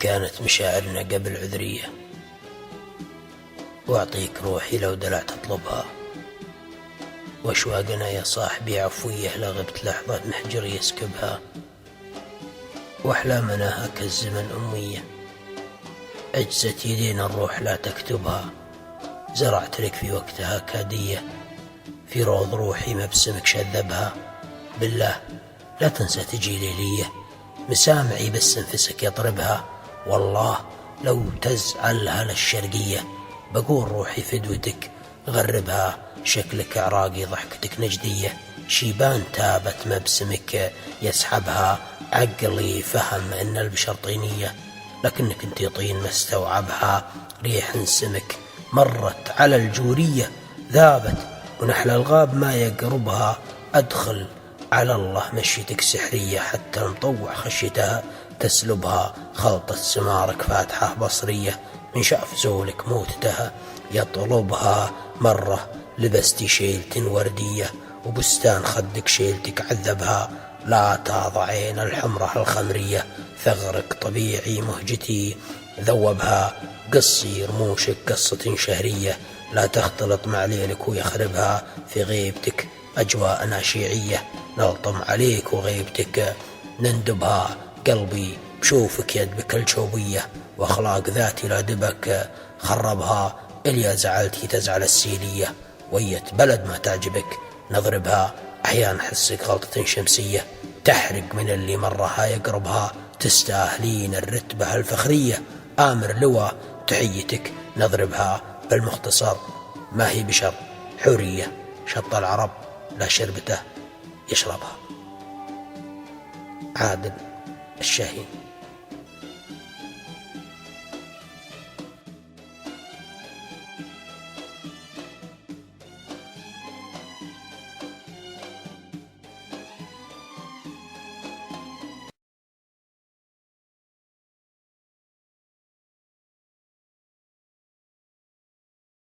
كانت مشاعرنا قبل عذرية، وأعطيك روحي لو دلعت أطلبها، وأشواقنا يا صاحبي عفوية لغبت لحظة محجر يسكبها، وأحلامنا هكا الزمن أمية عجزت يدينا الروح لا تكتبها. زرعت لك في وقتها كادية في روض روحي مبسمك شذبها، بالله لا تنسى تجي ليلية مسامعي بس انفسك يطربها، والله لو تزعلها للشرقية بقول روحي فدوتك غربها. شكلك عراقي ضحكتك نجدية شيبان تابت مبسمك يسحبها، عقلي فهم ان البشر طينية لكنك انتي طين ما استوعبها. ريح سمك مرت على الجورية ذابت ونحل الغاب ما يقربها، أدخل على الله مشيتك سحرية حتى المطوع خشيتها تسلبها. خلطة سمارك فاتحة بصرية من شاف زولك موتتها يطلبها. مرة لبستي شيلة وردية وبستان خدك شيلتك عذبها، لا تضعين الحمرة الخمرية ثغرك طبيعي مهجتي ذوبها. قصي رموشك قصة شهرية لا تختلط مع ليلك ويخربها، في غيبتك أجواءنا شيعية نلطم عليك وغيبتك نندبها. قلبي بشوفك يد بكل شوبية وأخلاق ذاتي لا دبك خربها، إليا زعلتي تزعل السيلية ويت بلد ما تعجبك نضربها. أحيان حسك غلطة شمسية تحرق من اللي مرها يقربها، تستاهلين الرتبة الفخرية آمر لواء تحيتك نضربها. بالمختصر ما هي بشر حورية شط العرب لا شربته يشربها. عادل الشاهين.